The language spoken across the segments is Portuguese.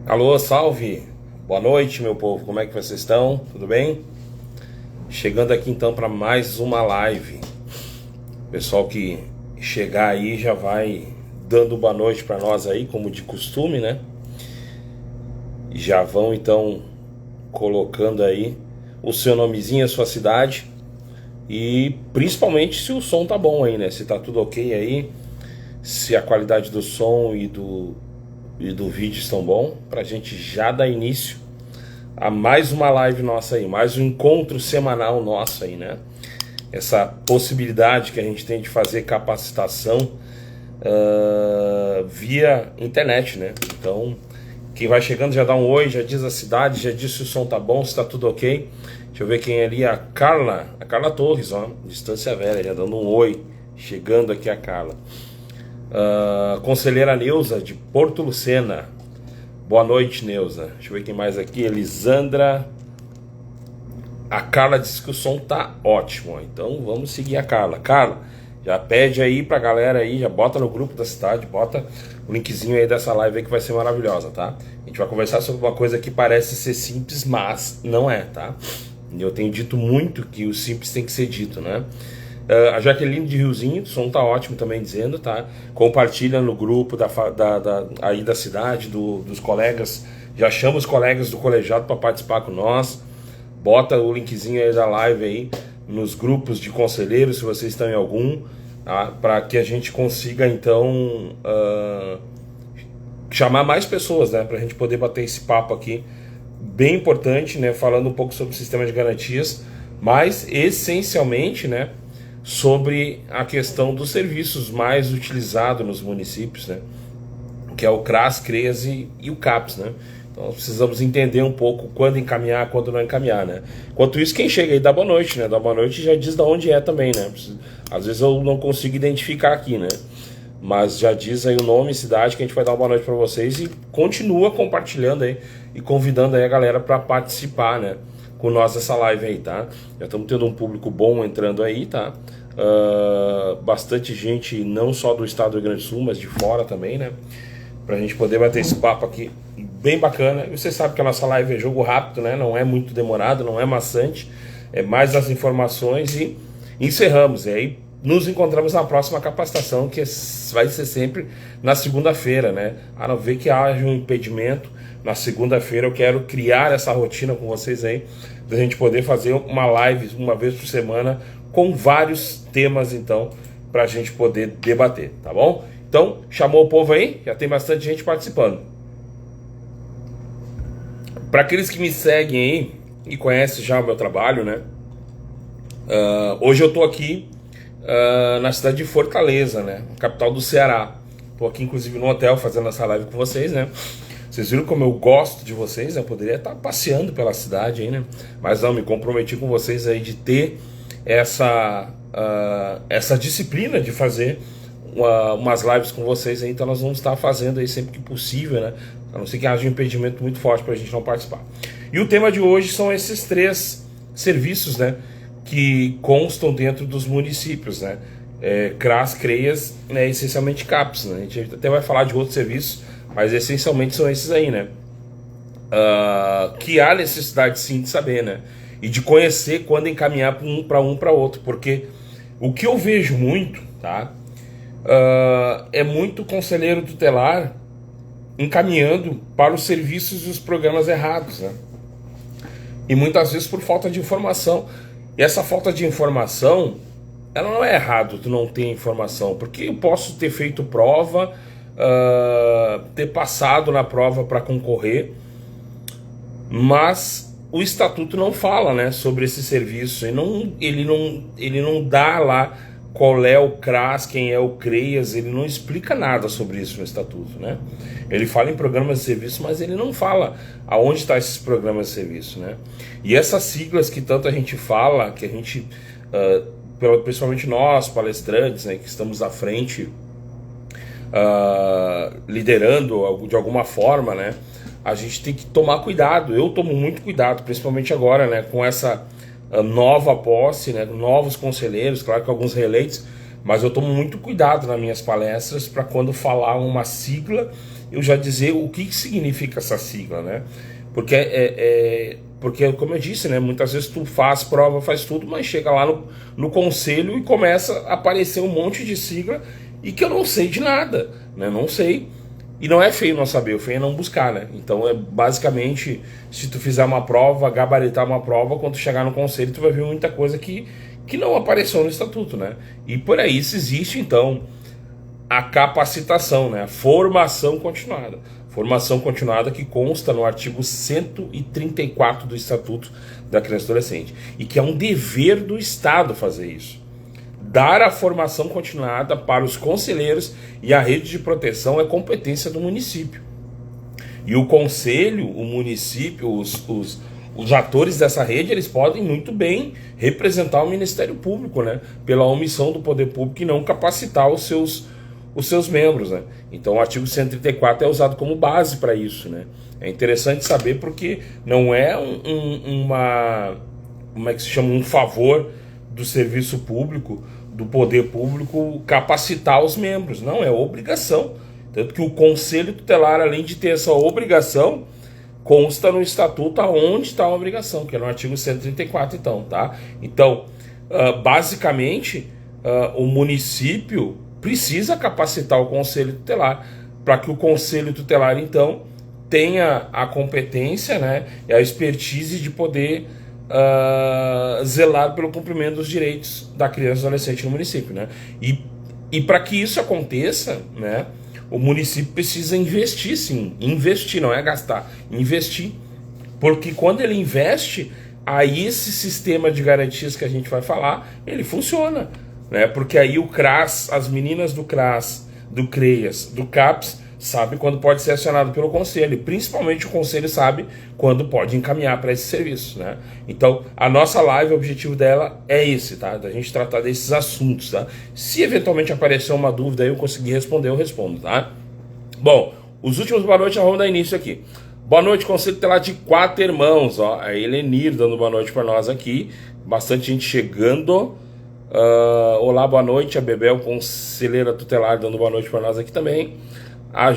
Alô, salve! Boa noite, meu povo. Como é que vocês estão? Tudo bem? Chegando aqui então para mais uma live. Pessoal que chegar aí já vai dando boa noite para nós aí, como de costume, né? Já vão então colocando aí o seu nomezinho, a sua cidade e principalmente se o som tá bom aí, né? Se tá tudo ok aí, se a qualidade do som e do vídeo estão bom, pra gente já dar início a mais uma live nossa aí, mais um encontro semanal nosso aí, né? Essa possibilidade que a gente tem de fazer capacitação via internet, né? Então, quem vai chegando já dá um oi, já diz a cidade, já diz se o som tá bom, se tá tudo ok. Deixa eu ver quem é ali, a Carla Torres, ó, Distância Velha, já dando um oi, chegando aqui a Carla. Conselheira Neuza, de Porto Lucena. Boa noite, Neuza. Deixa eu ver quem mais aqui. Elisandra. A Carla disse que o som tá ótimo. Então vamos seguir a Carla. Carla, já pede aí pra galera aí, já bota no grupo da cidade, bota o linkzinho aí dessa live aí que vai ser maravilhosa, tá? A gente vai conversar sobre uma coisa que parece ser simples, mas não é, tá? Eu tenho dito muito que o simples tem que ser dito, né? A Jaqueline de Riozinho, o som tá ótimo também dizendo, tá? Compartilha no grupo aí da cidade, dos colegas. Já chama os colegas do colegiado para participar com nós. Bota o linkzinho aí da live aí nos grupos de conselheiros, se vocês estão em algum, tá? Para que a gente consiga então chamar mais pessoas, né? Para a gente poder bater esse papo aqui, bem importante, né? Falando um pouco sobre o sistema de garantias, mas essencialmente, né? Sobre a questão dos serviços mais utilizados nos municípios, né? Que é o CRAS, CREAS e o CAPS, né? Então nós precisamos entender um pouco quando encaminhar, quando não encaminhar, né? Enquanto isso, quem chega aí dá boa noite, né? Dá boa noite e já diz de onde é também, né? Às vezes eu não consigo identificar aqui, né? Mas já diz aí o nome e cidade que a gente vai dar uma boa noite para vocês e continua compartilhando aí e convidando aí a galera para participar, né? Com nós nessa live aí, tá? Já estamos tendo um público bom entrando aí, tá? Bastante gente, não só do estado do Rio Grande do Sul, mas de fora também, né? Pra gente poder bater esse papo aqui bem bacana. E você sabe que a nossa live é jogo rápido, né? Não é muito demorado, não é maçante, é mais as informações e encerramos. E aí nos encontramos na próxima capacitação, que vai ser sempre na segunda-feira, né? A não ver que haja um impedimento. Na segunda-feira eu quero criar essa rotina com vocês aí, da gente poder fazer uma live uma vez por semana com vários temas, então, pra gente poder debater, tá bom? Então, chamou o povo aí, já tem bastante gente participando. Para aqueles que me seguem aí e conhecem já o meu trabalho, né? Hoje eu tô aqui na cidade de Fortaleza, né? Capital do Ceará. Tô aqui, inclusive, no hotel fazendo essa live com vocês, né? Vocês viram como eu gosto de vocês, né? Eu poderia estar passeando pela cidade aí, né? Mas não, me comprometi com vocês aí de ter essa disciplina de fazer umas lives com vocês aí, então nós vamos estar fazendo aí sempre que possível, né? A não ser que haja um impedimento muito forte para a gente não participar. E o tema de hoje são esses 3 serviços, né? Que constam dentro dos municípios, né? CRAS, CREAS, né? Essencialmente CAPS, né? A gente até vai falar de outros serviços, mas essencialmente são esses aí, né? Que há necessidade sim de saber, né? E de conhecer quando encaminhar para outro, porque o que eu vejo muito, tá? É muito conselheiro tutelar encaminhando para os serviços e os programas errados, né? E muitas vezes por falta de informação. E essa falta de informação, ela não é errado tu não ter informação, porque eu posso ter feito prova, ter passado na prova para concorrer, mas o estatuto não fala, né, sobre esse serviço, ele não dá lá qual é o CRAS, quem é o CREAS, ele não explica nada sobre isso no estatuto, né? Ele fala em programas de serviço, mas ele não fala aonde estão esses programas de serviço, né? E essas siglas que tanto a gente fala, que a gente, principalmente nós, palestrantes, né, que estamos à frente, liderando de alguma forma, né? A gente tem que tomar cuidado. Eu tomo muito cuidado, principalmente agora, né, com essa nova posse, né, novos conselheiros, claro que alguns reeleitos, Mas eu tomo muito cuidado nas minhas palestras para quando falar uma sigla, eu já dizer o que significa essa sigla, né? Porque, como eu disse, né, muitas vezes tu faz prova, faz tudo, mas chega lá no conselho e começa a aparecer um monte de sigla e que eu não sei de nada, né? Não sei. E não é feio não saber, o feio é não buscar, né? Então é basicamente, se tu fizer uma prova, gabaritar uma prova, quando tu chegar no conselho tu vai ver muita coisa que não apareceu no estatuto, né? E por aí se existe então a capacitação, né? A formação continuada. Formação continuada que consta no artigo 134 do Estatuto da Criança e Adolescente. E que é um dever do Estado fazer isso. Dar a formação continuada para os conselheiros e a rede de proteção é competência do município. E o conselho, o município, os atores dessa rede, eles podem muito bem representar o Ministério Público, né? Pela omissão do poder público e não capacitar os seus membros, né? Então o artigo 134 é usado como base para isso, né? É interessante saber porque não é como é que se chama, um favor do serviço público, do poder público capacitar os membros, não, é obrigação. Tanto que o Conselho Tutelar, além de ter essa obrigação, consta no estatuto aonde está a obrigação, que é no artigo 134, então, tá? Então, basicamente, o município precisa capacitar o Conselho Tutelar, para que o Conselho Tutelar, então, tenha a competência, né, e a expertise de poder zelar pelo cumprimento dos direitos da criança e adolescente no município, né? E para que isso aconteça, né, o município precisa investir, sim. Investir, não é gastar, investir. Porque quando ele investe, aí esse sistema de garantias que a gente vai falar, ele funciona, né? Porque aí o CRAS, as meninas do CRAS, do CREAS, do CAPS, sabe quando pode ser acionado pelo conselho, e principalmente o conselho sabe quando pode encaminhar para esse serviço, né? Então, a nossa live, o objetivo dela é esse, tá? Da gente tratar desses assuntos, tá? Se eventualmente aparecer uma dúvida aí eu conseguir responder, eu respondo, tá? Bom, os últimos boa noite, vamos dar início aqui. Boa noite, Conselho Tutelar de Quatro Irmãos, ó, a Helenir dando boa noite para nós aqui, bastante gente chegando. Olá, boa noite, a Bebel, conselheira tutelar, dando boa noite para nós aqui também. A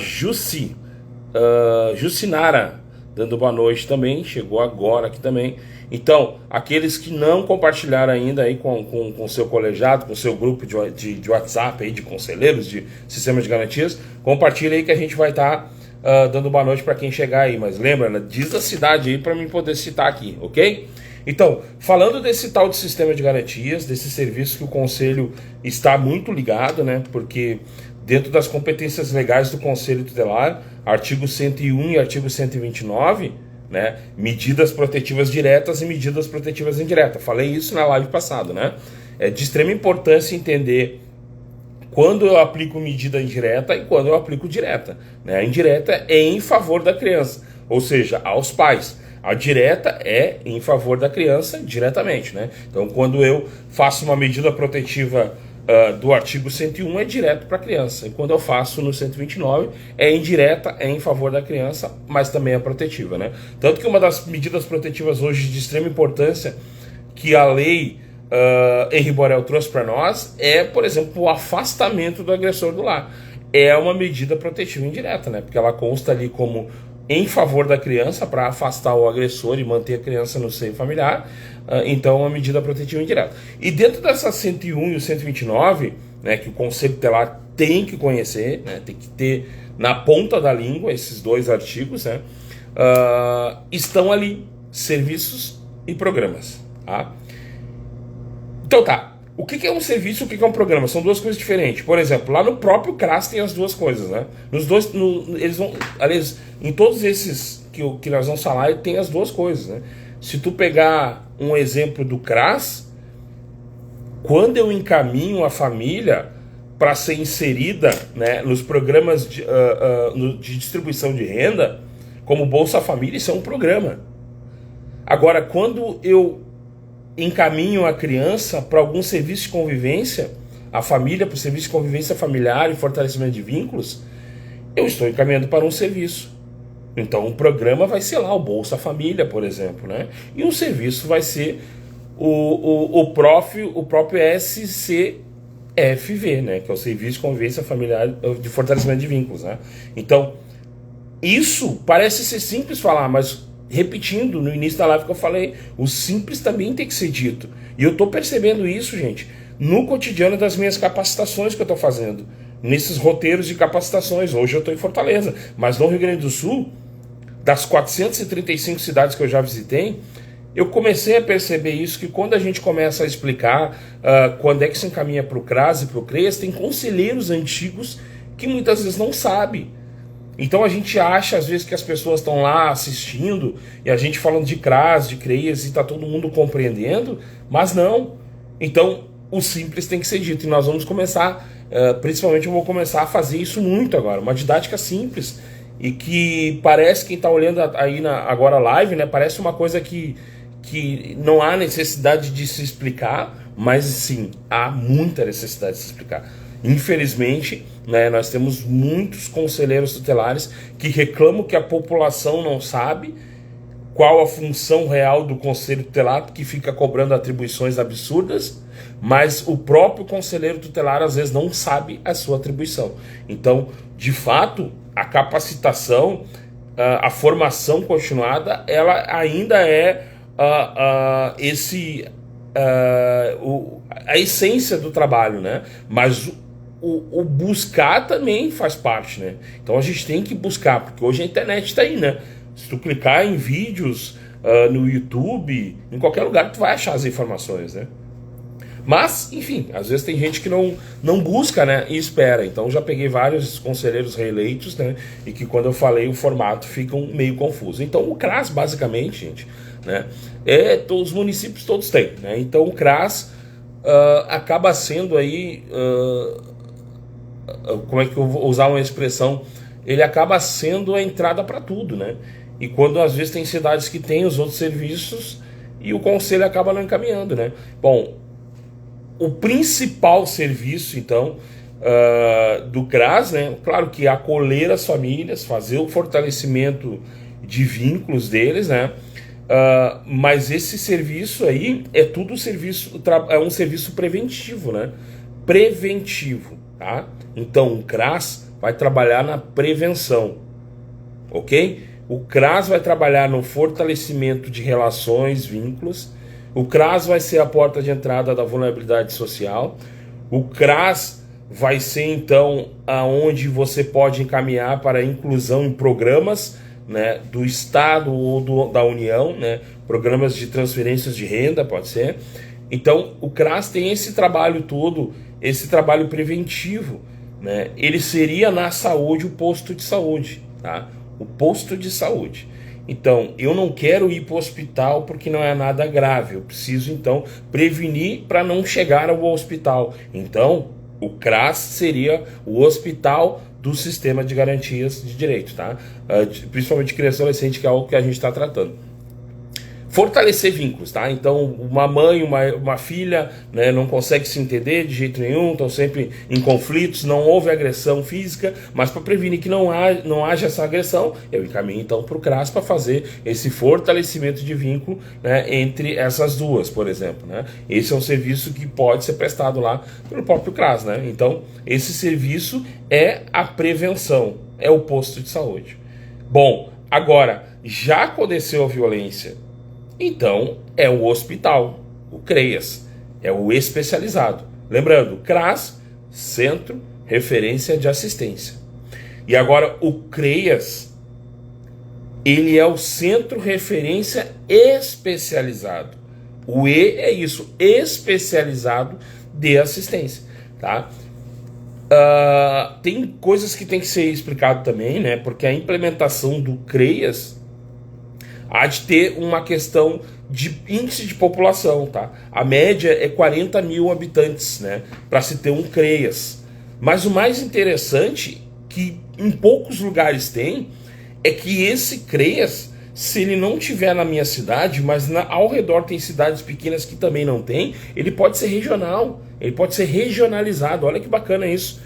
Jucinara, dando boa noite também, chegou agora aqui também. Então, aqueles que não compartilharam ainda aí com seu colegiado, com seu grupo de WhatsApp aí, de conselheiros, de sistema de garantias, compartilha aí que a gente vai estar dando boa noite para quem chegar aí. Mas lembra, né, diz a cidade aí para mim poder citar aqui, ok? Então, falando desse tal de sistema de garantias, desse serviço que o Conselho está muito ligado, né, porque dentro das competências legais do Conselho Tutelar, artigo 101 e artigo 129, né, medidas protetivas diretas e medidas protetivas indiretas. Falei isso na live passada, né? É de extrema importância entender quando eu aplico medida indireta e quando eu aplico direta, né? A indireta é em favor da criança, ou seja, aos pais. A direta é em favor da criança diretamente, né? Então, quando eu faço uma medida protetiva do artigo 101 é direto para a criança, e quando eu faço no 129 é indireta, é em favor da criança, mas também é protetiva, né? Tanto que uma das medidas protetivas hoje de extrema importância que a lei Henri Borel trouxe para nós é, por exemplo, o afastamento do agressor do lar. É uma medida protetiva indireta, né? Porque ela consta ali como em favor da criança para afastar o agressor e manter a criança no seio familiar. Então, uma medida protetiva indireta. E dentro dessa 101 e o 129, né, que o Conselho Tutelar tem que conhecer, né, tem que ter na ponta da língua esses dois artigos, né, estão ali serviços e programas. Tá? Então tá, o que é um serviço e o que é um programa? São duas coisas diferentes. Por exemplo, lá no próprio CRAS tem as duas coisas, né? Eles vão, aliás, em todos esses que nós vamos falar, tem as duas coisas, né? Se tu pegar um exemplo do CRAS, quando eu encaminho a família para ser inserida, né, nos programas de distribuição de renda, como Bolsa Família, isso é um programa. Agora, quando eu encaminho a criança para algum serviço de convivência, a família para o serviço de convivência familiar e fortalecimento de vínculos, eu estou encaminhando para um serviço. Então, um programa vai ser lá o Bolsa Família, por exemplo, né? E um serviço vai ser o próprio SCNH, FV, né? Que é o Serviço de Convivência Familiar de Fortalecimento de Vínculos, né? Então, isso parece ser simples falar, mas repetindo no início da live que eu falei, o simples também tem que ser dito. E eu tô percebendo isso, gente, no cotidiano das minhas capacitações que eu tô fazendo, nesses roteiros de capacitações. Hoje eu tô em Fortaleza, mas no Rio Grande do Sul, das 435 cidades que eu já visitei, eu comecei a perceber isso, que quando a gente começa a explicar quando é que se encaminha para o CRAS e para o CREAS, tem conselheiros antigos que muitas vezes não sabem. Então a gente acha às vezes que as pessoas estão lá assistindo e a gente falando de CRAS, de CREAS e está todo mundo compreendendo, mas não. Então o simples tem que ser dito e nós vamos começar, principalmente eu vou começar a fazer isso muito agora, uma didática simples e que parece, quem está olhando aí agora a live, né, parece uma coisa que não há necessidade de se explicar, mas sim, há muita necessidade de se explicar. Infelizmente, né, nós temos muitos conselheiros tutelares que reclamam que a população não sabe qual a função real do conselho tutelar, que fica cobrando atribuições absurdas, mas o próprio conselheiro tutelar às vezes não sabe a sua atribuição. Então, de fato, a capacitação, a formação continuada, ela ainda é a essência do trabalho, né? Mas o buscar também faz parte, né? Então a gente tem que buscar, porque hoje a internet está aí, né? Se tu clicar em vídeos no YouTube, em qualquer lugar tu vai achar as informações, né? Mas, enfim, às vezes tem gente que não busca, né, e espera. Então já peguei vários conselheiros reeleitos, né, e que quando eu falei o formato ficam meio confuso. Então o CRAS, basicamente, gente, né, os municípios todos têm, né? Então o CRAS acaba sendo aí, como é que eu vou usar uma expressão, ele acaba sendo a entrada para tudo, né? E quando às vezes tem cidades que têm os outros serviços e o conselho acaba não encaminhando, né? Bom, o principal serviço, então, do CRAS, né? Claro que acolher as famílias, fazer o fortalecimento de vínculos deles, né? Mas esse serviço aí é tudo serviço, é um serviço preventivo, né? Preventivo, tá? Então o CRAS vai trabalhar na prevenção, ok? O CRAS vai trabalhar no fortalecimento de relações, vínculos. O CRAS vai ser a porta de entrada da vulnerabilidade social. O CRAS vai ser, então, aonde você pode encaminhar para a inclusão em programas, né, do Estado ou da União, né, programas de transferências de renda, pode ser. Então, o CRAS tem esse trabalho todo, esse trabalho preventivo, né? Ele seria na saúde o posto de saúde, tá? O posto de saúde. Então, eu não quero ir para o hospital porque não é nada grave. Eu preciso, então, prevenir para não chegar ao hospital. Então, o CRAS seria o hospital do sistema de garantias de direito, tá? Principalmente criança e adolescente, que é algo que a gente está tratando. Fortalecer vínculos, tá? Então, uma mãe, uma filha, né, não consegue se entender de jeito nenhum, estão sempre em conflitos, não houve agressão física, mas para prevenir que não haja essa agressão, eu encaminho então para o CRAS para fazer esse fortalecimento de vínculo, né, entre essas duas, por exemplo, né? Esse é um serviço que pode ser prestado lá pelo próprio CRAS, né? Então, esse serviço é a prevenção, é o posto de saúde. Bom, agora, já aconteceu a violência, então é o hospital, o CREAS, é o especializado. Lembrando, CRAS, Centro Referência de Assistência. E agora o CREAS, ele é o Centro Referência Especializado. O E é isso, especializado de assistência, tá? Tem coisas que tem que ser explicado também, né? Porque a implementação do CREAS há de ter uma questão de índice de população, tá? A média é 40 mil habitantes, né? Para se ter um CREAS. Mas o mais interessante, que em poucos lugares tem, é que esse CREAS, se ele não tiver na minha cidade, mas ao redor tem cidades pequenas que também não tem, ele pode ser regional, ele pode ser regionalizado. Olha que bacana isso.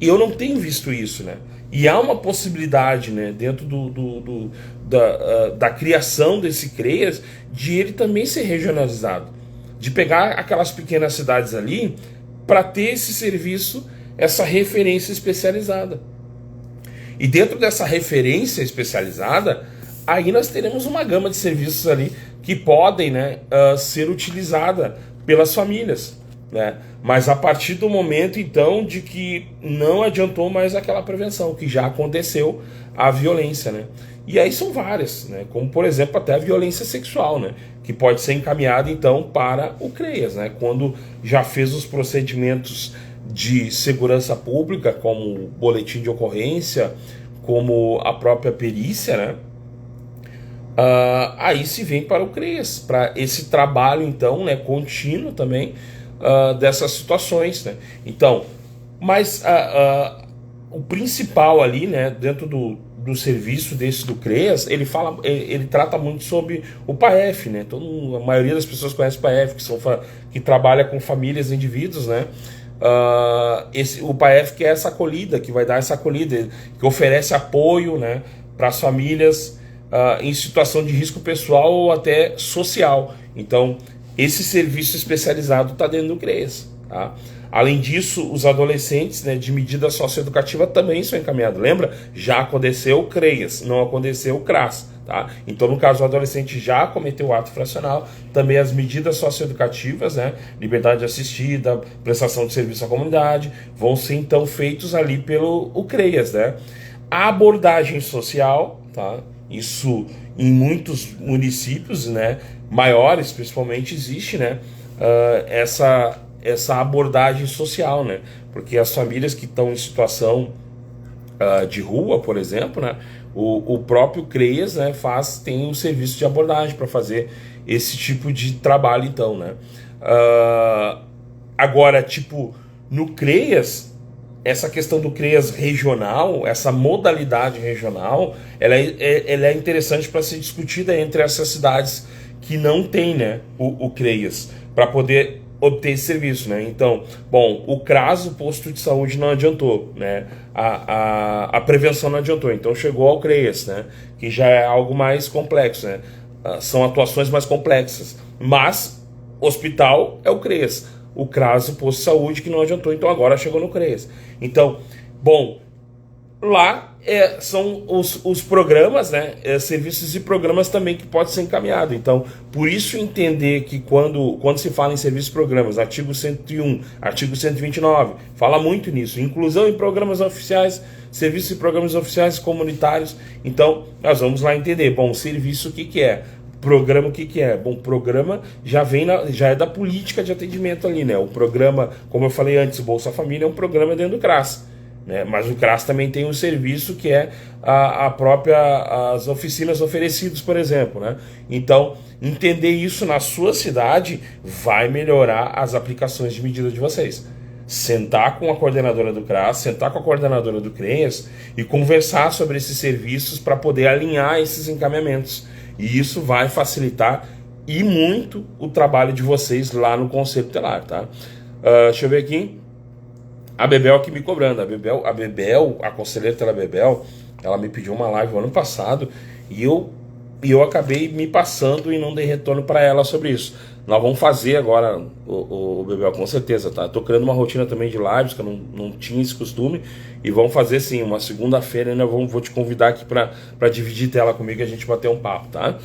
E eu não tenho visto isso, né? E há uma possibilidade, né, dentro da criação desse CREAS, de ele também ser regionalizado. De pegar aquelas pequenas cidades ali, para ter esse serviço, essa referência especializada. E dentro dessa referência especializada, aí nós teremos uma gama de serviços ali que podem, né, ser utilizada pelas famílias, né? Mas a partir do momento, então, de que não adiantou mais aquela prevenção, que já aconteceu a violência, né? E aí são várias, né? Como, por exemplo, até a violência sexual, né? Que pode ser encaminhada, então, para o CREAS, né? Quando já fez os procedimentos de segurança pública, como o boletim de ocorrência, como a própria perícia, né? Aí se vem para o CREAS, para esse trabalho, então, né, contínuo também dessas situações, né? Então, mas o principal ali, né, dentro do serviço desse do CREAS, ele trata muito sobre o PAEF, né? A maioria das pessoas conhece o PAEF, que trabalha com famílias e indivíduos, né? O PAEF, que é essa acolhida, que vai dar essa acolhida, que oferece apoio, né, para as famílias em situação de risco pessoal ou até social. Então, esse serviço especializado está dentro do CREAS, tá? Além disso, os adolescentes, né, de medida socioeducativa também são encaminhados. Lembra? Já aconteceu o CREAS, não aconteceu o CRAS. Tá? Então, no caso, o adolescente já cometeu o ato infracional, também as medidas socioeducativas, né, liberdade assistida, prestação de serviço à comunidade, vão ser então feitos ali pelo CREAS, né? A abordagem social, tá? Isso em muitos municípios, né, maiores principalmente, existe, né, essa abordagem social, né? Porque as famílias que estão em situação de rua, por exemplo, né, o próprio CREAS, né, tem um serviço de abordagem para fazer esse tipo de trabalho, então, né? Agora, tipo, no CREAS, essa questão do CREAS regional, essa modalidade regional, ela é interessante para ser discutida entre essas cidades que não tem, né, o CREAS, para poder obter esse serviço, né? Então, bom, o CRAS, o posto de saúde, não adiantou, né? A prevenção não adiantou, então chegou ao CREAS, né? Que já é algo mais complexo, né? São atuações mais complexas, mas hospital é o CREAS, o CRAS, o posto de saúde, que não adiantou, então agora chegou no CREAS. Então, bom, lá são os programas, né, serviços e programas também que pode ser encaminhado. Então, por isso entender que quando se fala em serviços e programas, artigo 101, artigo 129, fala muito nisso. Inclusão em programas oficiais, serviços e programas oficiais comunitários. Então, nós vamos lá entender. Bom, serviço o que é? Programa o que é? Bom, programa já é da política de atendimento ali, né? O programa, como eu falei antes, o Bolsa Família é um programa dentro do CRAS. Né? Mas o CRAS também tem um serviço que é as oficinas oferecidas, por exemplo, né? Então, entender isso na sua cidade vai melhorar as aplicações de medida de vocês. Sentar com a coordenadora do CRAS, sentar com a coordenadora do CREAS e conversar sobre esses serviços para poder alinhar esses encaminhamentos. E isso vai facilitar e muito o trabalho de vocês lá no Conselho Tutelar, tá? Deixa eu ver aqui. A Bebel aqui me cobrando. A conselheira Tela Bebel, ela me pediu uma live ano passado e eu acabei me passando e não dei retorno para ela sobre isso. Nós vamos fazer agora, o Bebel, com certeza, tá? Tô criando uma rotina também de lives, que eu não tinha esse costume, e vamos fazer sim, uma segunda-feira ainda vou te convidar aqui para dividir tela comigo e a gente bater um papo, tá?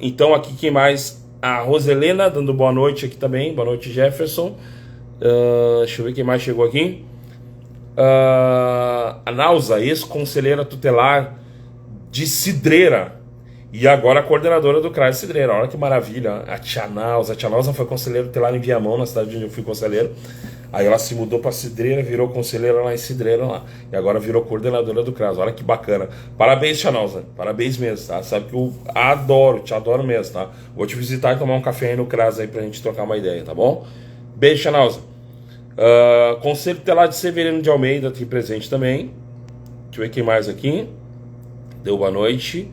Então aqui quem mais? A Roselena dando boa noite aqui também, boa noite, Jefferson. Deixa eu ver quem mais chegou aqui. A Nauza, ex-conselheira tutelar de Cidreira e agora coordenadora do CRAS de Cidreira. Olha que maravilha. A tia Nauza foi conselheira tutelar em Viamão, na cidade onde eu fui conselheiro. Aí ela se mudou para Cidreira, virou conselheira lá em Cidreira lá, e agora virou coordenadora do CRAS. Olha que bacana. Parabéns, tia Nauza. Parabéns mesmo, tá? Sabe que eu te adoro mesmo, tá? Vou te visitar e tomar um café aí no CRAS aí pra gente trocar uma ideia, tá bom? Beijo, tia Nauza. Conselho Tutelar de Severino de Almeida aqui presente também. Deixa eu ver quem mais aqui. Deu boa noite.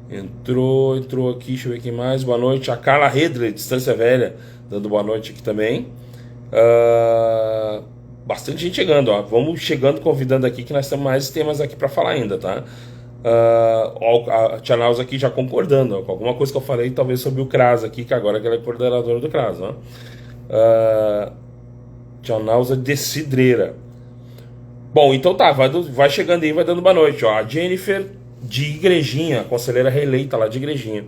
Entrou aqui, deixa eu ver quem mais. Boa noite. A Carla Redley, Distância Velha, dando boa noite aqui também. Bastante gente chegando, ó. Vamos chegando, convidando aqui, que nós temos mais temas aqui para falar ainda, tá? A tia Nauza aqui já concordando, ó, com alguma coisa que eu falei, talvez sobre o CRAS aqui, que agora ela é coordenadora do CRAS, ó. Janauza de Cidreira. Bom, então tá, vai chegando aí, vai dando boa noite. Ó, a Jennifer de Igrejinha, conselheira reeleita lá de Igrejinha.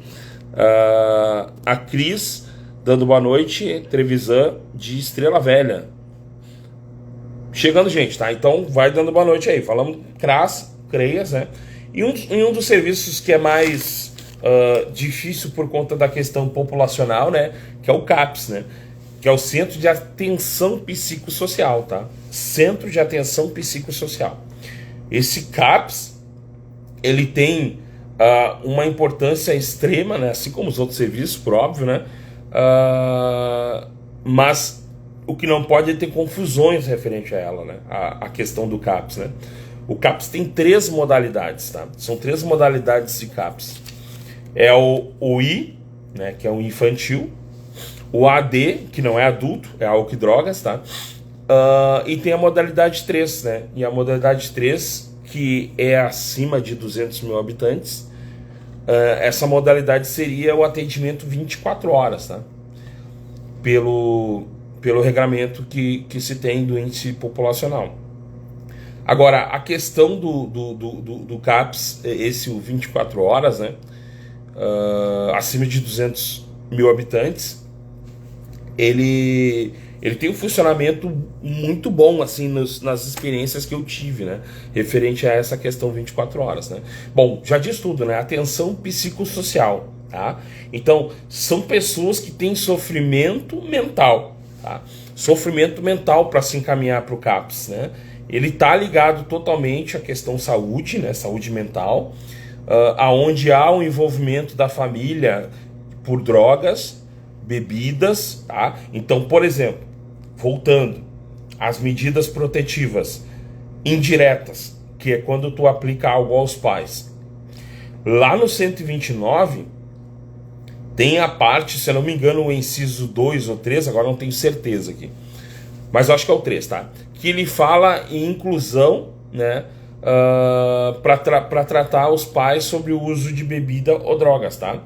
A Cris dando boa noite, Trevisan de Estrela Velha. Chegando, gente, tá? Então vai dando boa noite aí. Falamos CRAS, CREAS, né? E um dos serviços que é mais difícil por conta da questão populacional, né? Que é o CAPS, né? Que é o Centro de Atenção Psicossocial, tá? Centro de Atenção Psicossocial. Esse CAPS, ele tem uma importância extrema, né? Assim como os outros serviços, por óbvio, né? Mas o que não pode é ter confusões referente a ela, né? A questão do CAPS, né? O CAPS tem 3 modalidades, tá? São 3 modalidades de CAPS. É o I, né? Que é o infantil. O AD, que não é adulto, é álcool e drogas, tá? E tem a modalidade 3, né? E a modalidade 3, que é acima de 200 mil habitantes, essa modalidade seria o atendimento 24 horas, tá? Pelo regramento que se tem do índice populacional. Agora, a questão do CAPS, esse o 24 horas, né? Acima de 200 mil habitantes, ele tem um funcionamento muito bom, assim, nas experiências que eu tive, né? Referente a essa questão 24 horas, né? Bom, já diz tudo, né? Atenção psicossocial, tá? Então, são pessoas que têm sofrimento mental, tá? Sofrimento mental para se encaminhar para o CAPS, né? Ele está ligado totalmente à questão saúde, né? Saúde mental, aonde há o envolvimento da família por drogas, bebidas, tá? Então, por exemplo, voltando às medidas protetivas indiretas, que é quando tu aplica algo aos pais. Lá no 129 tem a parte, se eu não me engano, o inciso 2 ou 3, agora não tenho certeza aqui, mas eu acho que é o 3, tá? Que ele fala em inclusão, né? Para tratar os pais sobre o uso de bebida ou drogas, tá?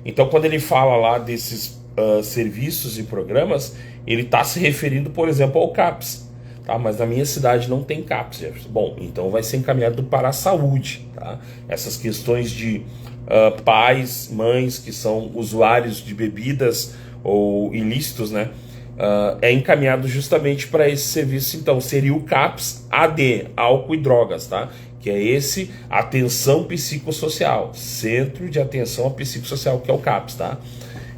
Então, quando ele fala lá desses serviços e programas, ele está se referindo, por exemplo, ao CAPS, tá? Mas na minha cidade não tem CAPS, Jefferson. Bom, então vai ser encaminhado para a saúde, tá? Essas questões de pais, mães que são usuários de bebidas ou ilícitos, né? É encaminhado justamente para esse serviço. Então seria o CAPS AD, álcool e drogas, tá? Que é esse atenção psicossocial, Centro de Atenção Psicossocial, que é o CAPS, tá?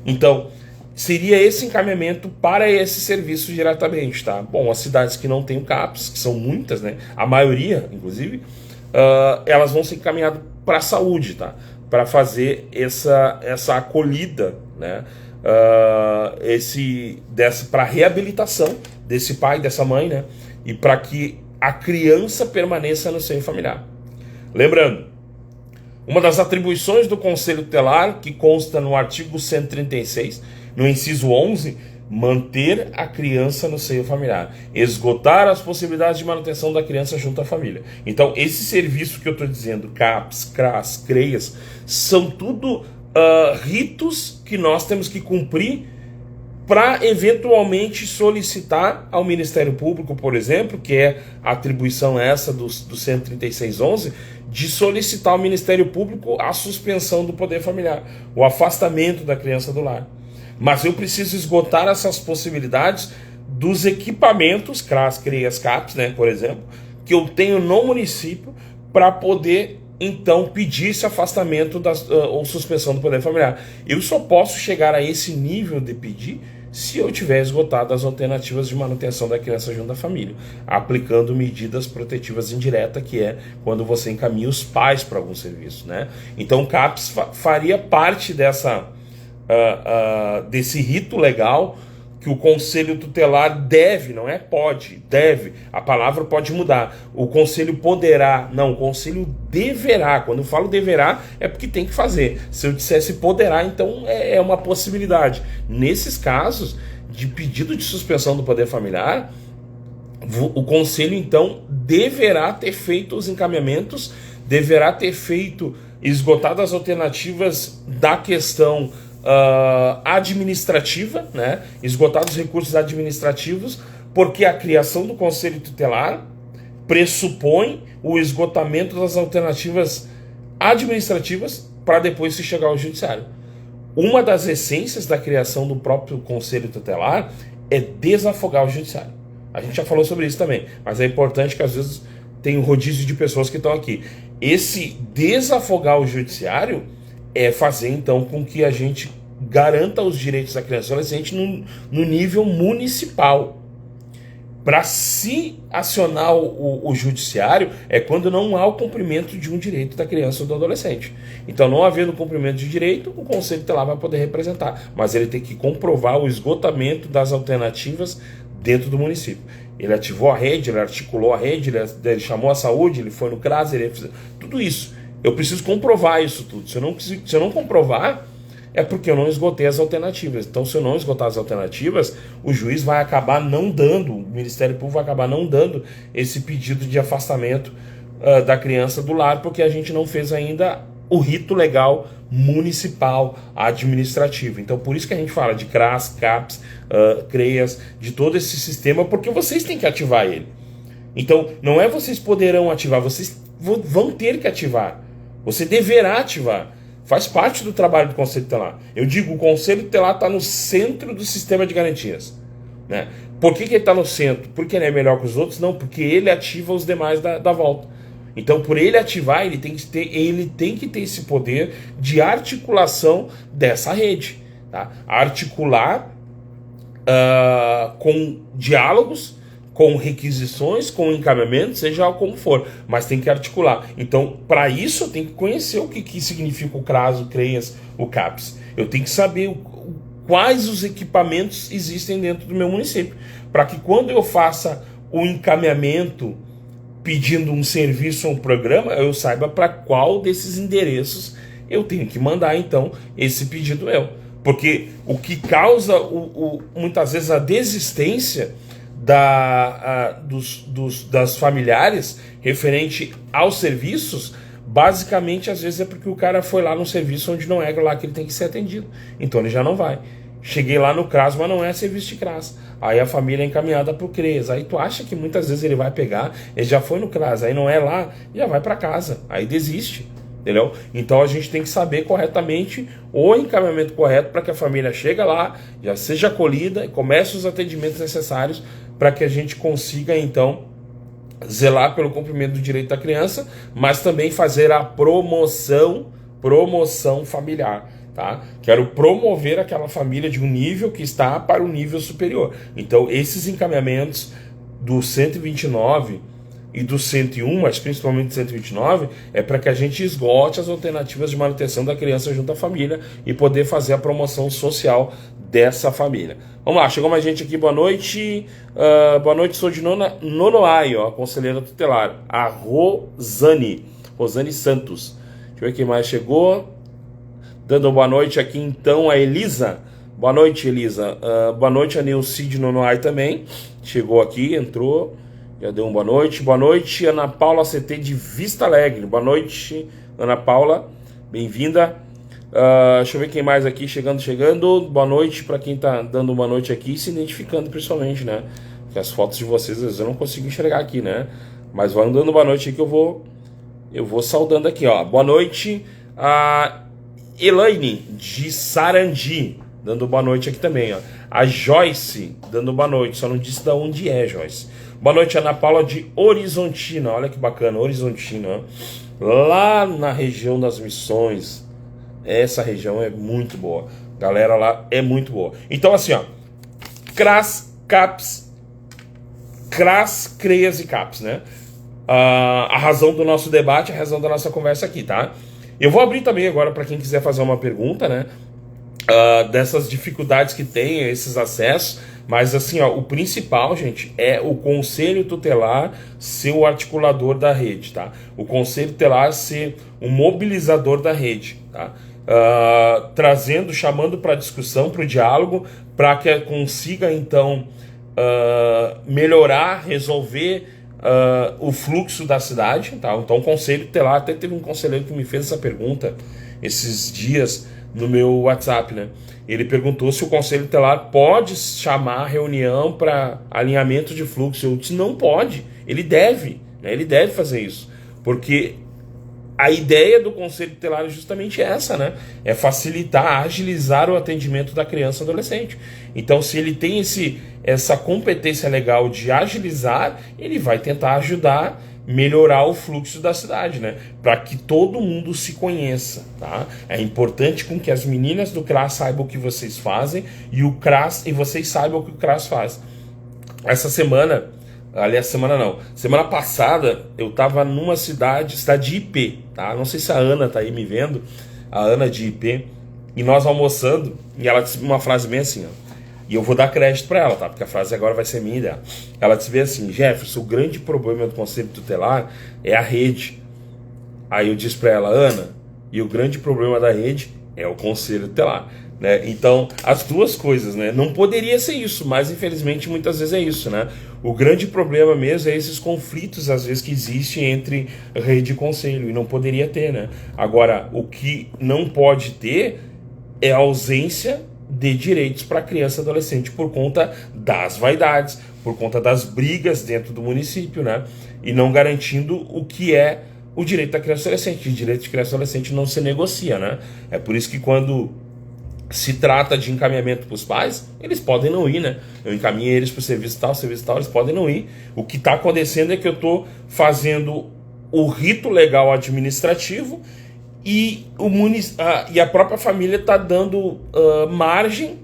Então seria esse encaminhamento para esse serviço diretamente, tá? Bom, as cidades que não têm o CAPS, que são muitas, né? A maioria, inclusive, elas vão ser encaminhadas para a saúde, tá? Para fazer essa acolhida, né? Para reabilitação desse pai, dessa mãe, né? E para que a criança permaneça no seio familiar. Lembrando, uma das atribuições do Conselho Tutelar, que consta no artigo 136, no inciso 11, manter a criança no seio familiar, esgotar as possibilidades de manutenção da criança junto à família. Então, esse serviço que eu estou dizendo, CAPS, CRAS, CREAS, são tudo ritos que nós temos que cumprir para eventualmente solicitar ao Ministério Público, por exemplo, que é a atribuição essa do 136.11, de solicitar ao Ministério Público a suspensão do poder familiar, o afastamento da criança do lar. Mas eu preciso esgotar essas possibilidades dos equipamentos, CRAS, CREAS, CAPS, né, por exemplo, que eu tenho no município para poder, então, pedir esse afastamento ou suspensão do poder familiar. Eu só posso chegar a esse nível de pedir se eu tiver esgotado as alternativas de manutenção da criança junto à família, aplicando medidas protetivas indiretas, que é quando você encaminha os pais para algum serviço, né? Então o CAPS faria parte desse rito legal que o Conselho Tutelar deve, não é pode, deve, a palavra pode mudar, o Conselho poderá, não, o Conselho deverá. Quando eu falo deverá, é porque tem que fazer. Se eu dissesse poderá, então é uma possibilidade. Nesses casos de pedido de suspensão do poder familiar, o Conselho então deverá ter feito os encaminhamentos, deverá ter esgotado as alternativas da questão administrativa, né? Esgotar os recursos administrativos, Porque a criação do Conselho Tutelar pressupõe o esgotamento das alternativas administrativas para depois se chegar ao judiciário. Uma das essências da criação do próprio Conselho Tutelar é desafogar o judiciário. A gente já falou sobre isso também, mas é importante que às vezes tem um rodízio de pessoas que estão aqui. Esse desafogar o judiciário é fazer então com que a gente garanta os direitos da criança e adolescente no nível municipal. Para se acionar o judiciário é quando não há o cumprimento de um direito da criança ou do adolescente. Então, não havendo cumprimento de direito, o Conselho Tutelar vai poder representar, mas ele tem que comprovar o esgotamento das alternativas dentro do município. Ele ativou a rede, ele articulou a rede, ele chamou a saúde, ele foi no CRAS, ele fez tudo isso. Eu preciso comprovar isso tudo. Se eu não comprovar, é porque eu não esgotei as alternativas. Então, se eu não esgotar as alternativas, o juiz vai acabar não dando, o Ministério Público vai acabar não dando esse pedido de afastamento da criança do lar, porque a gente não fez ainda o rito legal municipal administrativo. Então, por isso que a gente fala de CRAS, CAPS, CREAS, de todo esse sistema, porque vocês têm que ativar ele. Então, não é vocês poderão ativar, vocês vão ter que ativar. Você deverá ativar. Faz parte do trabalho do Conselho Tutelar. Eu digo, o Conselho Tutelar está no centro do sistema de garantias. Né? Por que ele está no centro? Porque ele é melhor que os outros? Não, porque ele ativa os demais da volta. Então, por ele ativar, ele tem que ter esse poder de articulação dessa rede. Tá? Articular com diálogos, com requisições, com encaminhamento, seja como for, mas tem que articular. Então, para isso, eu tenho que conhecer o que significa o CRAS, o CREAS, o CAPS. Eu tenho que saber quais os equipamentos existem dentro do meu município, para que quando eu faça o encaminhamento pedindo um serviço ou um programa, eu saiba para qual desses endereços eu tenho que mandar, então, esse pedido meu. Porque o que causa, muitas vezes, a desistência das familiares referente aos serviços, basicamente, às vezes é porque o cara foi lá no serviço onde não é lá que ele tem que ser atendido. Então ele já não vai. Cheguei lá no CRAS, mas não é serviço de CRAS. Aí a família é encaminhada para o CREAS. Aí tu acha que muitas vezes ele vai pegar, ele já foi no CRAS, aí não é lá, já vai para casa. Aí desiste. Entendeu? Então a gente tem que saber corretamente o encaminhamento correto para que a família chegue lá, já seja acolhida e comece os atendimentos necessários para que a gente consiga então zelar pelo cumprimento do direito da criança, mas também fazer a promoção familiar. Tá? Quero promover aquela família de um nível que está para o nível superior. Então esses encaminhamentos do 129 e do 101, mas principalmente do 129, é para que a gente esgote as alternativas de manutenção da criança junto à família e poder fazer a promoção social dessa família. Vamos lá, chegou mais gente aqui, boa noite. Boa noite, sou de Nonoai, a conselheira tutelar, a Rosane Santos. Deixa eu ver quem mais chegou. Dando boa noite aqui então a Elisa. Boa noite, Elisa. Boa noite a Neuci de Nonoai também. Chegou aqui, entrou. Já deu uma boa noite. Boa noite, Ana Paula CT de Vista Alegre. Boa noite, Ana Paula. Bem-vinda. Deixa eu ver quem mais aqui chegando. Boa noite para quem tá dando uma noite aqui e se identificando principalmente, né? Porque as fotos de vocês às vezes eu não consigo enxergar aqui, né? Mas vão dando boa noite aí que eu vou saudando aqui, ó. Boa noite a Elaine de Sarandi, dando boa noite aqui também, ó. A Joyce dando boa noite, só não disse de onde é, Joyce. Boa noite, Ana Paula de Horizontina. Olha que bacana, Horizontina. Lá na região das Missões. Essa região é muito boa. Galera lá é muito boa. Então assim, ó. CRAS, CAPS, CREAS e CAPS, né? A razão do nosso debate, a razão da nossa conversa aqui, tá? Eu vou abrir também agora para quem quiser fazer uma pergunta, né? Dessas dificuldades que tem, esses acessos. Mas assim, ó, o principal, gente, é o Conselho Tutelar ser o articulador da rede, tá? O Conselho Tutelar ser o mobilizador da rede, tá? Chamando para discussão, para o diálogo, para que consiga, então, melhorar, resolver o fluxo da cidade, tá? Então o Conselho Tutelar, até teve um conselheiro que me fez essa pergunta esses dias no meu WhatsApp, né? Ele perguntou se o Conselho Tutelar pode chamar reunião para alinhamento de fluxo. Eu disse, não pode, ele deve, né? Ele deve fazer isso, porque a ideia do Conselho Tutelar é justamente essa, né? É facilitar, agilizar o atendimento da criança e adolescente. Então, se ele tem essa competência legal de agilizar, ele vai tentar ajudar, melhorar o fluxo da cidade, né? Para que todo mundo se conheça, tá? É importante com que as meninas do CRAS saibam o que vocês fazem e vocês saibam o que o CRAS faz. Essa semana... Aliás, semana passada eu tava numa cidade de IP, tá? Não sei se a Ana tá aí me vendo, a Ana de IP, e nós almoçando, e ela disse uma frase bem assim, ó, e eu vou dar crédito para ela, tá? Porque a frase agora vai ser minha ideia. Ela disse bem assim, Jefferson, o grande problema do Conselho Tutelar é a rede. Aí eu disse para ela, Ana, e o grande problema da rede é o Conselho Tutelar. Né? Então, as duas coisas, né? Não poderia ser isso, mas infelizmente muitas vezes é isso, né? O grande problema mesmo é esses conflitos, às vezes, que existem entre rede e conselho, e não poderia ter, né? Agora, o que não pode ter é a ausência de direitos para criança e adolescente por conta das vaidades, por conta das brigas dentro do município, né? E não garantindo o que é o direito da criança e adolescente. O direito de criança e adolescente não se negocia, né? É por isso que quando se trata de encaminhamento para os pais, eles podem não ir, né? Eu encaminhei eles para o serviço tal, eles podem não ir. O que está acontecendo é que eu estou fazendo o rito legal administrativo e a própria família está dando margem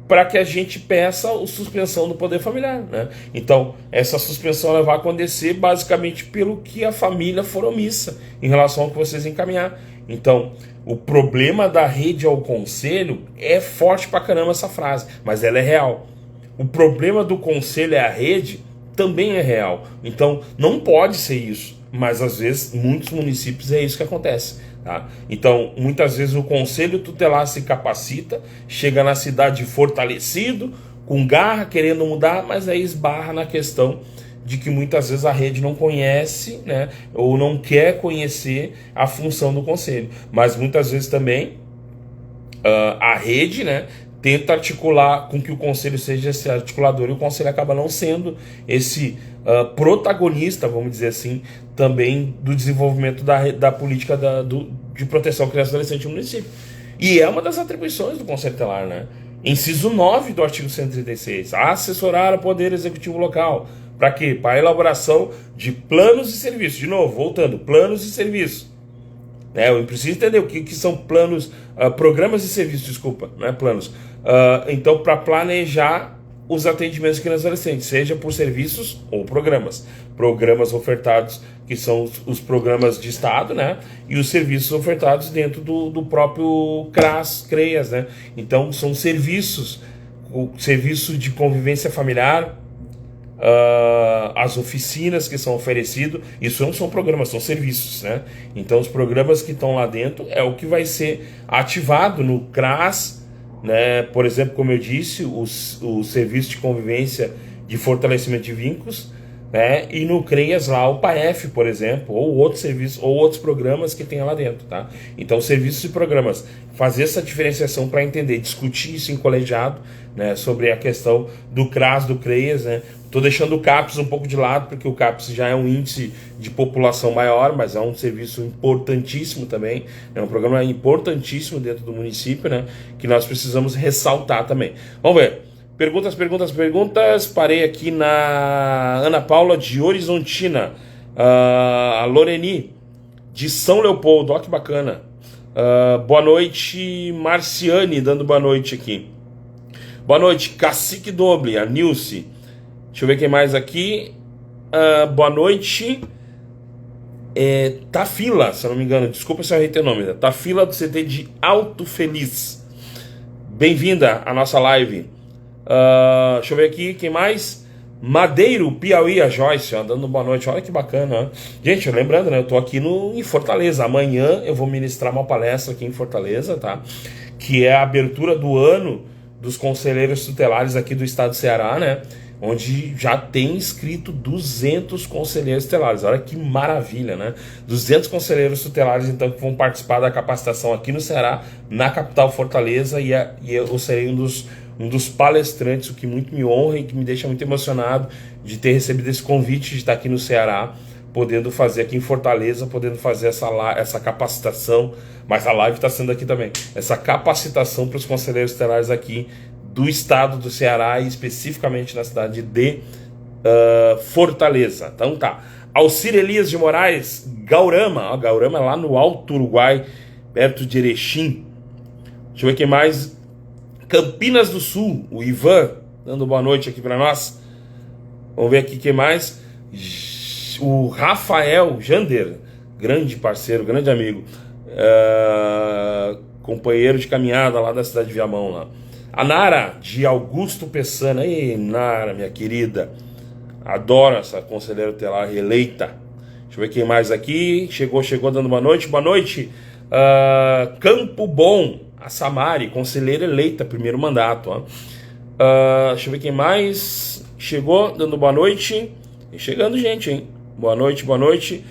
para que a gente peça a suspensão do poder familiar, né? Então, essa suspensão ela vai acontecer basicamente pelo que a família for omissa em relação ao que vocês encaminhar. Então, o problema da rede ao conselho é forte pra caramba essa frase, mas ela é real. O problema do conselho é a rede também é real. Então, não pode ser isso, mas às vezes, muitos municípios é isso que acontece. Tá? Então, muitas vezes o Conselho Tutelar se capacita, chega na cidade fortalecido, com garra, querendo mudar, mas aí esbarra na questão de que muitas vezes a rede não conhece, né, ou não quer conhecer a função do Conselho. Mas muitas vezes também a rede, né, tenta articular com que o Conselho seja esse articulador e o Conselho acaba não sendo esse protagonista, vamos dizer assim, também do desenvolvimento da política de proteção à criança e adolescente no município. E é uma das atribuições do Conselho Tutelar, né? Inciso 9 do artigo 136, assessorar o Poder Executivo Local. Para quê? Para a elaboração de planos e serviços. De novo, voltando, planos e serviços. Eu preciso entender o que são planos, programas e serviços, desculpa, não é planos. Então, para planejar os atendimentos de crianças e adolescentes, seja por serviços ou programas. Programas ofertados, que são os programas de Estado, né? E os serviços ofertados dentro do próprio CREAS, né? Então, são serviços, o serviço de convivência familiar, as oficinas que são oferecidas, isso não são programas, são serviços, né? Então, os programas que estão lá dentro é o que vai ser ativado no CRAS, né? Por exemplo, como eu disse, o serviço de convivência de fortalecimento de vínculos, né? E no CREAS lá o PAEF, por exemplo, ou outros serviços, ou outros programas que tem lá dentro, tá? Então, serviços e programas, fazer essa diferenciação para entender, discutir isso em colegiado, né? Sobre a questão do CRAS, do CREAS, né? Estou deixando o CAPS um pouco de lado, porque o CAPS já é um índice de população maior, mas é um serviço importantíssimo também, é um programa importantíssimo dentro do município, né, que nós precisamos ressaltar também. Vamos ver. Perguntas. Parei aqui na Ana Paula de Horizontina, a Loreni de São Leopoldo, olha que bacana. Boa noite, Marciane, dando boa noite aqui. Boa noite, Cacique Doble, a Nilce. Deixa eu ver quem mais aqui. Boa noite. Tafila, se eu não me engano. Desculpa se eu errei teu nome. Tafila do CT de Alto Feliz. Bem-vinda à nossa live. Deixa eu ver aqui. Quem mais? Madeiro, Piauí, a Joyce, ó, dando boa noite. Olha que bacana, ó. Gente, lembrando, né? Eu tô aqui em Fortaleza. Amanhã eu vou ministrar uma palestra aqui em Fortaleza, tá? Que é a abertura do ano dos conselheiros tutelares aqui do estado do Ceará, né? onde já tem inscrito 200 conselheiros tutelares. Olha que maravilha, né? 200 conselheiros tutelares, então, que vão participar da capacitação aqui no Ceará, na capital Fortaleza, e eu serei um dos palestrantes, o que muito me honra e que me deixa muito emocionado de ter recebido esse convite de estar aqui no Ceará, podendo fazer aqui em Fortaleza, podendo fazer essa capacitação, mas a live está sendo aqui também, essa capacitação para os conselheiros tutelares aqui do estado do Ceará e especificamente na cidade de Fortaleza. Então tá, Alcir Elias de Moraes, Gaurama, Gaurama é lá no Alto Uruguai, perto de Erechim. Deixa eu ver quem mais. Campinas do Sul, o Ivan, dando boa noite aqui para nós. Vamos ver aqui quem mais. O Rafael Jander, grande parceiro, grande amigo, companheiro de caminhada lá da cidade de Viamão lá. A Nara, de Augusto Pessana. Ei, Nara, minha querida, adoro essa conselheira tutelar eleita. Deixa eu ver quem mais aqui. Chegou dando boa noite. Boa noite, Campo Bom, a Samari, conselheira eleita, primeiro mandato. Deixa eu ver quem mais chegou dando boa noite. Chegando gente, hein? Boa noite, boa noite.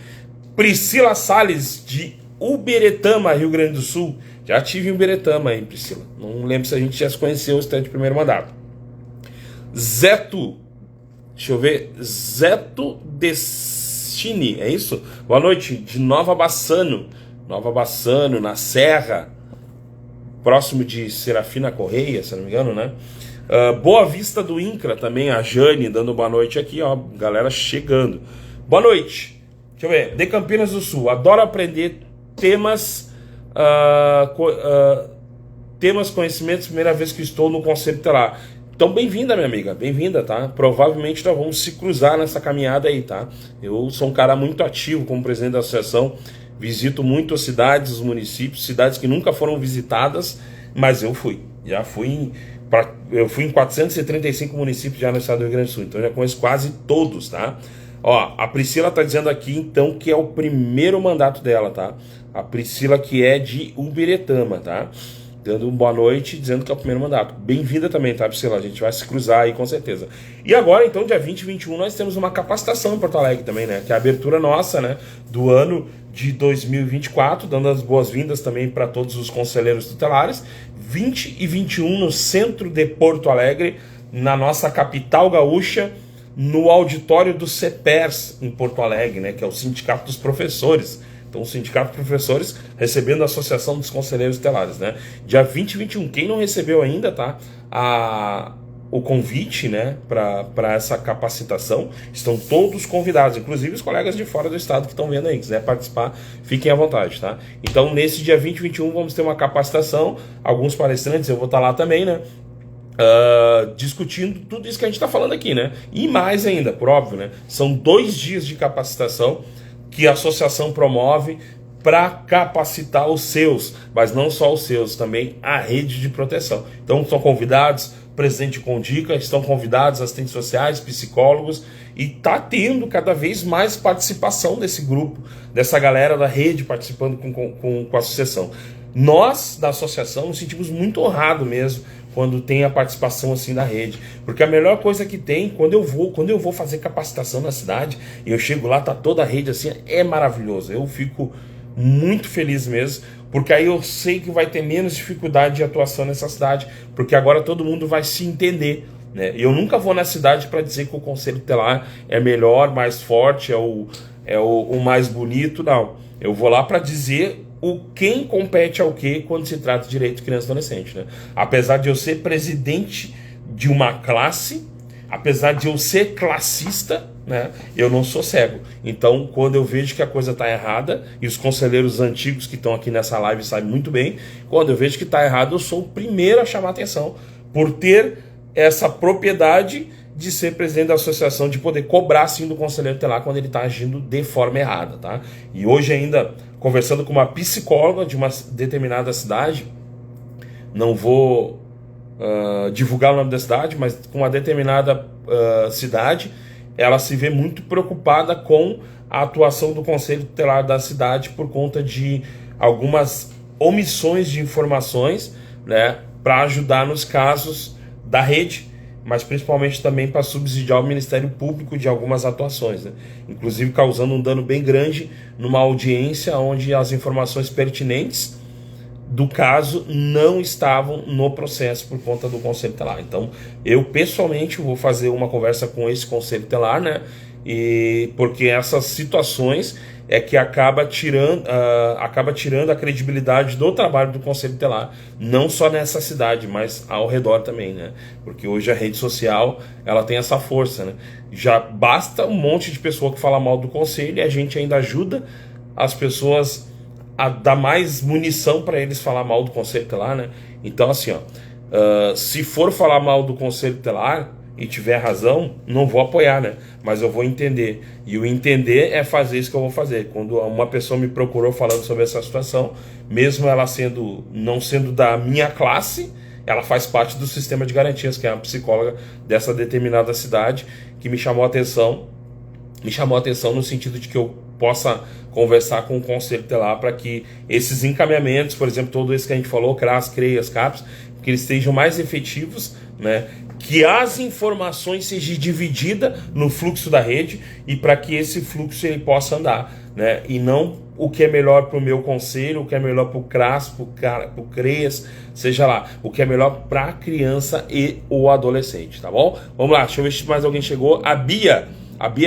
Priscila Salles, de Uberetama, Rio Grande do Sul. Já tive em Uberetama aí, Priscila. Não lembro se a gente já se conheceu, se tá de primeiro mandato. Zeto, deixa eu ver. Zeto Destini, é isso? Boa noite, de Nova Bassano, na Serra, próximo de Serafina Correia, se não me engano, né? Boa Vista do Incra também, a Jane dando boa noite aqui, ó, galera chegando. Boa noite, deixa eu ver, de Campinas do Sul, adoro aprender temas, conhecimentos, primeira vez que estou no Conselho Tutelar. Então, bem-vinda, minha amiga, bem-vinda, tá? Provavelmente nós vamos se cruzar nessa caminhada aí, tá? Eu sou um cara muito ativo como presidente da associação, visito muito as cidades, os municípios, cidades que nunca foram visitadas, mas eu fui em 435 municípios já no estado do Rio Grande do Sul, então já conheço quase todos, tá? Ó, a Priscila tá dizendo aqui, então, que é o primeiro mandato dela, tá? A Priscila, que é de Ubiretama, tá? Dando boa noite, dizendo que é o primeiro mandato. Bem-vinda também, tá, Priscila? A gente vai se cruzar aí, com certeza. E agora, então, dia 20 e 21, nós temos uma capacitação em Porto Alegre também, né? Que é a abertura nossa, né? Do ano de 2024, dando as boas-vindas também para todos os conselheiros tutelares. 20 e 21 no centro de Porto Alegre, na nossa capital gaúcha, no auditório do CEPERS, em Porto Alegre, né? Que é o Sindicato dos Professores. Então, o Sindicato de Professores recebendo a Associação dos Conselheiros Tutelares, né? Dia 20 e 21. Quem não recebeu ainda, tá? O convite, né? Para essa capacitação, estão todos convidados, inclusive os colegas de fora do estado que estão vendo aí. Quiser participar, fiquem à vontade, tá? Então, nesse dia 20 e 21, vamos ter uma capacitação. Alguns palestrantes, eu vou estar lá também, né? Discutindo tudo isso que a gente está falando aqui, né? E mais ainda, por óbvio, né? São 2 dias de capacitação que a associação promove para capacitar os seus, mas não só os seus, também a rede de proteção. Então são convidados, presidente com dica, estão convidados assistentes sociais, psicólogos, e está tendo cada vez mais participação desse grupo, dessa galera da rede participando com a associação. Nós, da associação, nos sentimos muito honrados mesmo quando tem a participação assim da rede, porque a melhor coisa que tem, quando eu vou fazer capacitação na cidade, e eu chego lá, tá toda a rede assim, é maravilhoso, eu fico muito feliz mesmo, porque aí eu sei que vai ter menos dificuldade de atuação nessa cidade, porque agora todo mundo vai se entender, né? Eu nunca vou na cidade para dizer que o Conselho Tutelar é melhor, mais forte, é o mais bonito, não. Eu vou lá para dizer quem compete ao que quando se trata de direito de criança e adolescente, né? Apesar de eu ser presidente de uma classe, apesar de eu ser classista, né, eu não sou cego. Então, quando eu vejo que a coisa está errada, e os conselheiros antigos que estão aqui nessa live sabem muito bem, quando eu vejo que está errado, eu sou o primeiro a chamar atenção, por ter essa propriedade de ser presidente da associação, de poder cobrar sim do conselheiro tutelar quando ele está agindo de forma errada, tá? E hoje ainda, conversando com uma psicóloga de uma determinada cidade, não vou divulgar o nome da cidade, mas com uma determinada cidade, ela se vê muito preocupada com a atuação do conselho tutelar da cidade por conta de algumas omissões de informações, né, para ajudar nos casos da rede, mas principalmente também para subsidiar o Ministério Público de algumas atuações, né? Inclusive causando um dano bem grande numa audiência onde as informações pertinentes do caso não estavam no processo por conta do Conselho Tutelar. Então, eu pessoalmente vou fazer uma conversa com esse Conselho Tutelar, né? E porque essas situações é que acaba tirando a credibilidade do trabalho do Conselho Tutelar, não só nessa cidade, mas ao redor também, né? Porque hoje a rede social, ela tem essa força, né? Já basta um monte de pessoa que fala mal do Conselho e a gente ainda ajuda as pessoas a dar mais munição para eles falar mal do Conselho Tutelar, né? Então, assim, se for falar mal do Conselho Tutelar e tiver razão, não vou apoiar, né? Mas eu vou entender. E o entender é fazer isso que eu vou fazer. Quando uma pessoa me procurou falando sobre essa situação, mesmo ela não sendo da minha classe, ela faz parte do sistema de garantias, que é uma psicóloga dessa determinada cidade, que me chamou a atenção no sentido de que eu possa conversar com o Conselho Tutelar para que esses encaminhamentos, por exemplo, todo esse que a gente falou, CRAS, CREAS, CAPS, que eles estejam mais efetivos, né? Que as informações sejam divididas no fluxo da rede e para que esse fluxo ele possa andar, né? E não o que é melhor para o meu conselho, o que é melhor para o CRAS, para o CREAS, seja lá, o que é melhor para a criança e o adolescente, tá bom? Vamos lá, deixa eu ver se mais alguém chegou. A Bia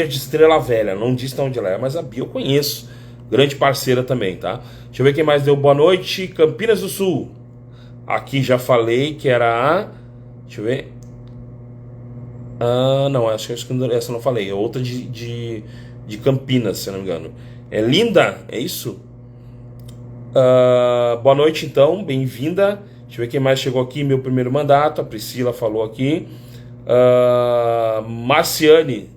de Estrela Velha, não disse de onde ela é, mas a Bia eu conheço, grande parceira também, tá? Deixa eu ver quem mais deu boa noite. Campinas do Sul, aqui já falei que era a... Deixa eu ver. Não, acho que essa eu não falei, é outra de Campinas, se eu não me engano. É Linda, é isso? Boa noite então, bem-vinda. Deixa eu ver quem mais chegou aqui, meu primeiro mandato, a Priscila falou aqui. Marciane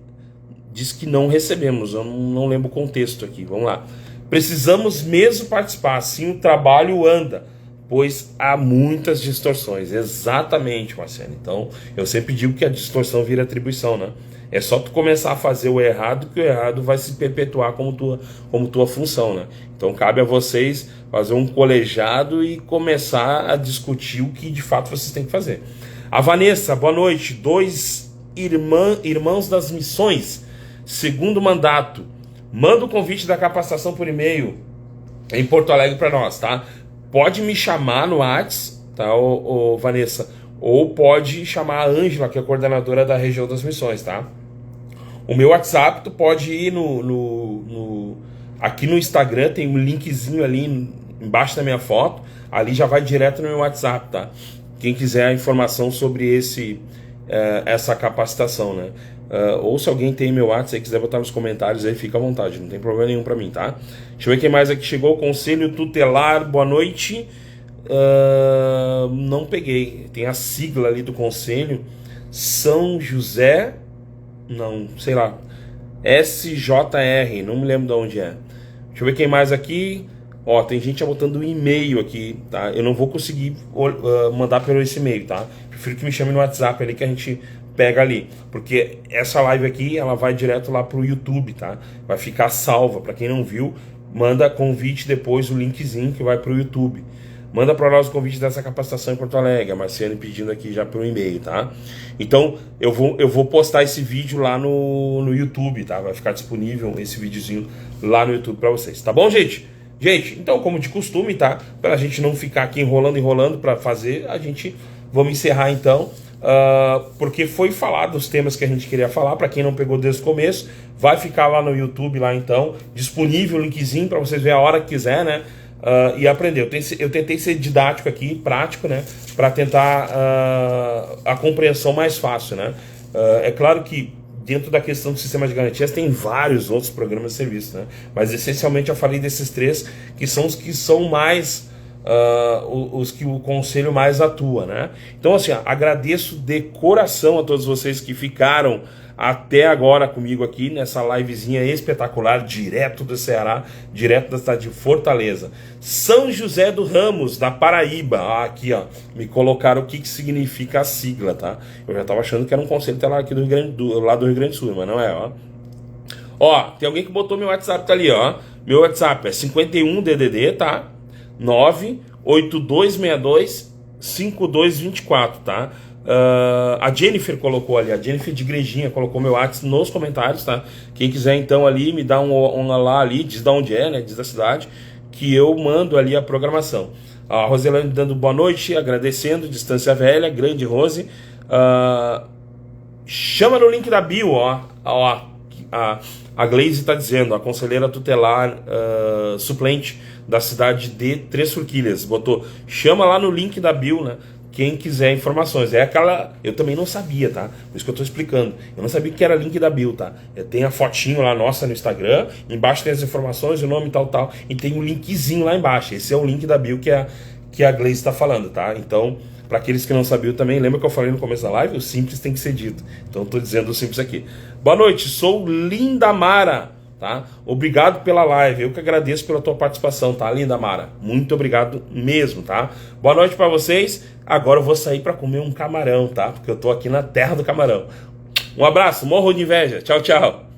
diz que não recebemos, eu não lembro o contexto aqui, vamos lá. Precisamos mesmo participar, assim o trabalho anda, pois há muitas distorções. Exatamente, Marcelo. Então, eu sempre digo que a distorção vira atribuição, né? É só tu começar a fazer o errado que o errado vai se perpetuar como tua função, né? Então, cabe a vocês fazer um colegiado e começar a discutir o que de fato vocês têm que fazer. A Vanessa, boa noite. 2 irmãos das missões, segundo mandato. Manda o convite da capacitação por e-mail em Porto Alegre para nós, tá? Pode me chamar no WhatsApp, tá, Vanessa? Ou pode chamar a Ângela, que é a coordenadora da região das missões, tá? O meu WhatsApp, tu pode ir aqui no Instagram, tem um linkzinho ali embaixo da minha foto, ali já vai direto no meu WhatsApp, tá? Quem quiser a informação sobre essa capacitação, né? Ou se alguém tem meu WhatsApp e quiser botar nos comentários aí, fica à vontade, não tem problema nenhum pra mim, tá? Deixa eu ver quem mais aqui chegou. Conselho Tutelar, boa noite. Não peguei, tem a sigla ali do conselho, São José, não, sei lá, SJR, não me lembro de onde é. Deixa eu ver quem mais aqui. Ó, tem gente já botando um e-mail aqui, tá? Eu não vou conseguir mandar pelo esse e-mail, tá? Prefiro que me chame no WhatsApp ali que a gente pega ali, porque essa live aqui, ela vai direto lá pro YouTube, tá? Vai ficar salva, pra quem não viu, manda convite depois, o linkzinho que vai pro YouTube. Manda para nós o convite dessa capacitação em Porto Alegre, a Marciane pedindo aqui já pelo e-mail, tá? Então, eu vou postar esse vídeo lá no YouTube, tá? Vai ficar disponível esse videozinho lá no YouTube para vocês, tá bom, gente? Gente, então, como de costume, tá? Pra gente não ficar aqui enrolando para fazer, vamos encerrar então, porque foi falado os temas que a gente queria falar. Para quem não pegou desde o começo, vai ficar lá no YouTube, lá então, disponível o linkzinho para vocês verem a hora que quiser, né? E aprender. Eu tentei ser didático aqui, prático, né? Para tentar a compreensão mais fácil, né? É claro que dentro da questão do sistema de garantias tem vários outros programas de serviço, né? Mas essencialmente eu falei desses 3 que são os que são mais os que o conselho mais atua, né? Então, assim, agradeço de coração a todos vocês que ficaram até agora comigo aqui nessa livezinha espetacular, direto do Ceará, direto da cidade de Fortaleza. São José do Ramos, da Paraíba. Aqui, ó, me colocaram o que significa a sigla, tá? Eu já tava achando que era um conselho lá aqui lá do Rio Grande do Sul, mas não é, ó. Ó, tem alguém que botou meu WhatsApp, tá ali, ó. Meu WhatsApp é 51 DDD, tá? 98262 5224, tá? A Jennifer colocou ali, a Jennifer de Igrejinha colocou meu WhatsApp nos comentários, tá? Quem quiser então ali, me dá um lá ali, diz de onde é, né? Diz da cidade, que eu mando ali a programação. A Roselane dando boa noite, agradecendo, Distância Velha, grande Rose. Chama no link da bio, ó. A Glaze está dizendo, a conselheira tutelar suplente da cidade de Três Forquilhas, botou, chama lá no link da bio, né? Quem quiser informações. É aquela. Eu também não sabia, tá? Por isso que eu tô explicando. Eu não sabia que era link da bio, tá? Tem a fotinho lá nossa no Instagram. Embaixo tem as informações, o nome tal. E tem um linkzinho lá embaixo. Esse é o link da bio que a Glaze está falando, tá? Então, para aqueles que não sabiam também, lembra que eu falei no começo da live? O simples tem que ser dito. Então, eu tô dizendo o simples aqui. Boa noite, sou Lindamara, tá? Obrigado pela live. Eu que agradeço pela tua participação, tá, Lindamara? Muito obrigado mesmo, tá? Boa noite para vocês. Agora eu vou sair para comer um camarão, tá? Porque eu tô aqui na terra do camarão. Um abraço, morro de inveja. Tchau, tchau.